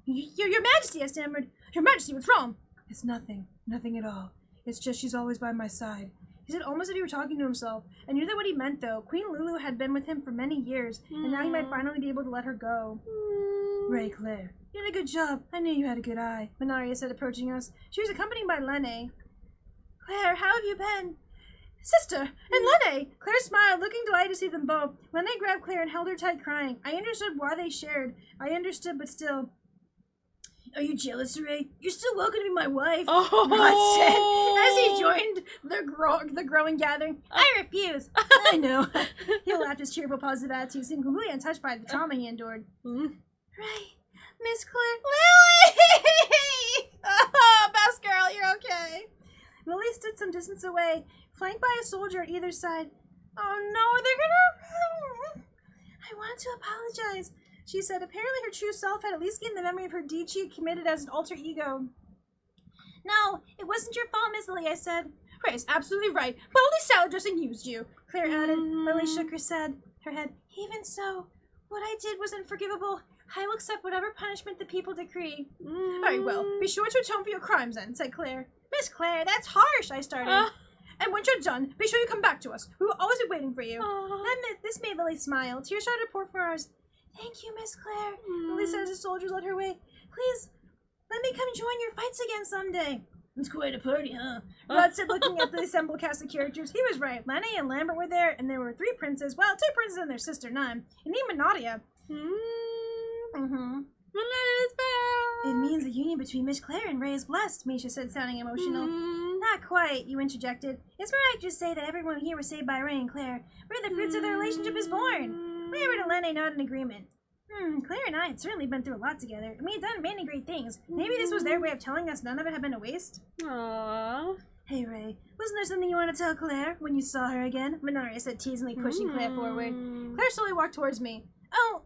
Your Majesty, I stammered. Your Majesty, what's wrong? It's nothing. Nothing at all. It's just she's always by my side. He said almost as if he were talking to himself. I knew that what he meant, though. Queen Lulu had been with him for many years, and now he might finally be able to let her go. Ray, Claire, you had a good job. I knew you had a good eye, Minaria said, approaching us. She was accompanied by Lene. Claire, how have you been? Sister, and Lene! Claire smiled, looking delighted to see them both. Lene grabbed Claire and held her tight, crying. I understood why they shared. I understood, but still... Are you jealous, Ray? You're still welcome to be my wife. Oh. Rod said as he joined the growing gathering. I refuse. I know. He laughed, his cheerful, positive attitude seemed completely untouched by the trauma he endured. Ray, Miss Claire, Lily! Oh, best girl, you're okay. Lily stood some distance away, flanked by a soldier at either side. Oh no, they're gonna... I want to apologize. She said apparently her true self had at least gained the memory of her deed she had committed as an alter ego. No, it wasn't your fault, Miss Lily, I said. Ray's absolutely right. But only salad dressing used you, Claire added. Lily shook her head. Even so, what I did was unforgivable. I will accept whatever punishment the people decree. Very well. Be sure to atone for your crimes then, said Claire. Miss Claire, that's harsh, I started. And once you're done, be sure you come back to us. We will always be waiting for you. This made Lily smile. Tears started to pour from her eyes. Thank you, Miss Claire. Lily said as the soldiers led her way. Please, let me come join your fights again someday. It's quite a party, huh? Rod said, looking at the assembled cast of characters. He was right. Lene and Lambert were there, and there were 3 princes. Well, 2 princes and their sister, Nine. And even Nadia. Millennia's back! It means the union between Miss Claire and Ray is blessed, Misha said, sounding emotional. Not quite, you interjected. It's miraculous to say that everyone here was saved by Ray and Claire. Where the fruits of their relationship is born. Lambert and Lene nodded in agreement. Claire and I had certainly been through a lot together, and we had done many great things. Maybe this was their way of telling us none of it had been a waste? Aww. Hey, Ray, wasn't there something you wanted to tell Claire when you saw her again? Minaria said, teasingly, pushing Claire forward. Claire slowly walked towards me. Oh,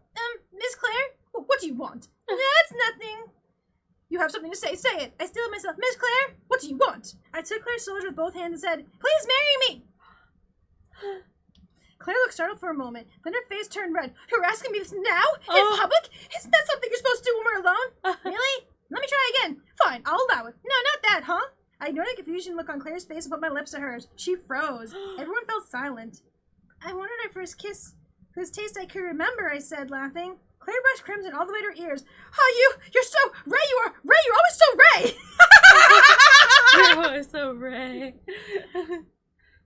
Miss Claire? What do you want? That's nothing. You have something to say. Say it. I still myself. Miss Claire, what do you want? I took Claire's shoulder with both hands and said, please marry me. Claire looked startled for a moment. Then her face turned red. You're asking me this now? In public? Isn't that something you're supposed to do when we're alone? Really? Let me try again. Fine, I'll allow it. No, not that, huh? I ignored the confusion look on Claire's face and put my lips to hers. She froze. Everyone felt silent. I wanted our first kiss. Whose taste I could remember, I said, laughing. Claire brushed crimson all the way to her ears. Oh, you're so... Ray, you're always so Ray! You're always so Ray.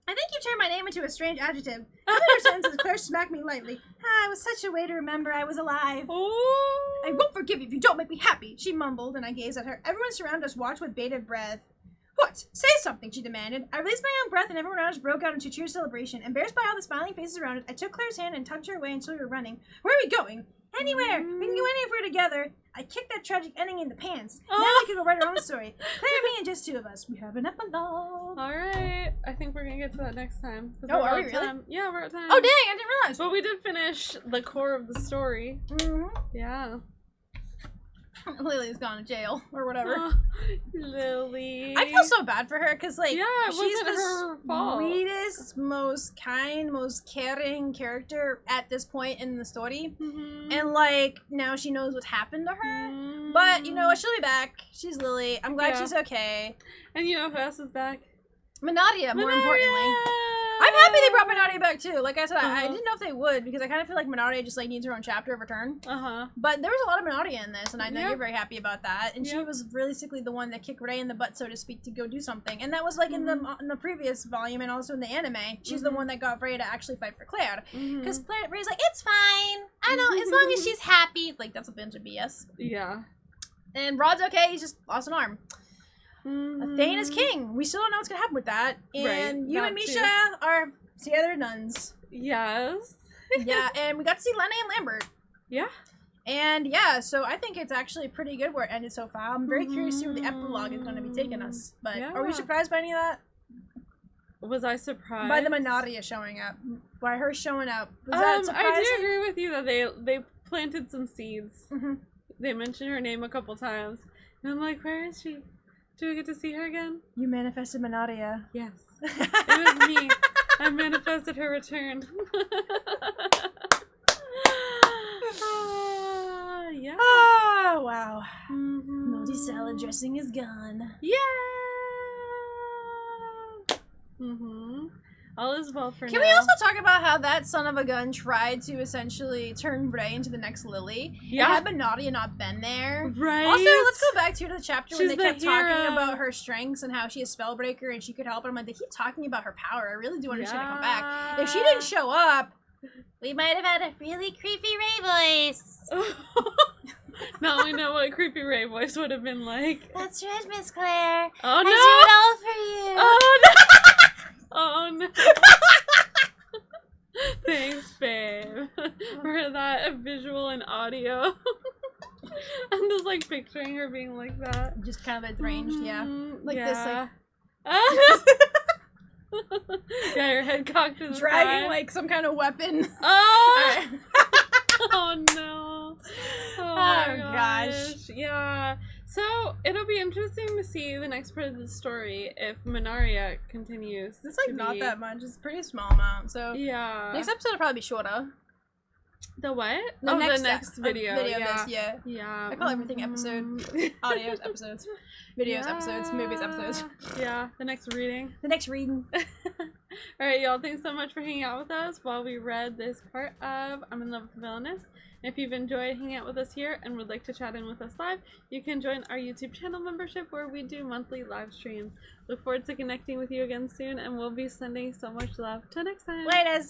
I think you turned my name into a strange adjective. After her sentences, Claire smacked me lightly. It was such a way to remember I was alive. Oh. I won't forgive you if you don't make me happy, she mumbled, and I gazed at her. Everyone surrounded us watched with bated breath. What? Say something, she demanded. I released my own breath and everyone around us broke out into cheer celebration. Embarrassed by all the smiling faces around us, I took Claire's hand and tugged her away until we were running. Where are we going? Anywhere. We can go anywhere if we're together. I kicked that tragic ending in the pants. Now we can go write our own story. Claire, me, and just 2 of us. We have an epilogue. Alright. I think we're gonna get to that next time. Oh, are we really? Time. Yeah, we're at time. Oh, dang, I didn't realize. But we did finish the core of the story. Yeah. Lily's gone to jail or whatever. Lily. I feel so bad for her because, like, it she's wasn't her fault. Sweetest, most kind, most caring character at this point in the story. And, like, now she knows what happened to her. But, you know what? She'll be back. She's Lily. I'm glad she's okay. And you know who else is back? Minadia, more importantly. I'm happy they brought Minadia back too. Like I said, I didn't know if they would because I kind of feel like Minadia just like needs her own chapter of her turn. But there was a lot of Minadia in this, and I know you're very happy about that. And she was realistically the one that kicked Ray in the butt, so to speak, to go do something. And that was like in the previous volume and also in the anime. She's the one that got Ray to actually fight for Claire. Because Ray's like, it's fine. I know, as long as she's happy. Like, that's a bunch of BS. Yeah. And Rod's okay. He's just lost an arm. Thane is king. We still don't know what's gonna happen with that. And you and Misha are together nuns. Yes. Yeah, and we got to see Lene and Lambert. Yeah. And yeah, so I think it's actually pretty good where it ended so far. I'm very curious to see where the epilogue is going to be taking us. But are we surprised by any of that? Was I surprised? By the Manaria showing up. By her showing up. Was that surprising? I do agree with you that they planted some seeds. They mentioned her name a couple times. And I'm like, where is she? Do we get to see her again? You manifested Manaria. Yes. It was me. I manifested her return. Yeah. Oh, wow. Moldy salad dressing is gone. Yeah. All is well for now. Can we also talk about how that son of a gun tried to essentially turn Ray into the next Lily? Yeah. Had Manaria not been there. Right. Also, let's go back to the chapter when She's they kept the talking hero. about her strengths and how she is Spellbreaker and she could help. And I'm like, they keep talking about her power. I really do want her to come back. If she didn't show up, we might have had a really creepy Ray voice. Now we know what creepy Ray voice would have been like. That's right, Miss Claire. Oh I no! do it all for you. Oh no! Oh no! Thanks, babe, for that visual and audio. I'm just like picturing her being like that. Just kind of ranged, yeah. Like yeah. this, like... Yeah, your head cocked to the dragging side. like some kind of weapon. Oh! Oh no! Oh my gosh. Yeah. So it'll be interesting to see the next part of the story if Manaria continues. It's like to not be... that much. It's a pretty small amount. So Yeah. next episode will probably be shorter. The what? The the next video. Yeah. Yeah. Yeah. I call everything episode. Audios episodes. Videos episodes. Movies episodes. Yeah. The next reading. The next reading. Alright, y'all. Thanks so much for hanging out with us while we read this part of I'm in Love with Villainess. If you've enjoyed hanging out with us here and would like to chat in with us live, you can join our YouTube channel membership where we do monthly live streams. Look forward to connecting with you again soon, and we'll be sending so much love. Till next time. Laters.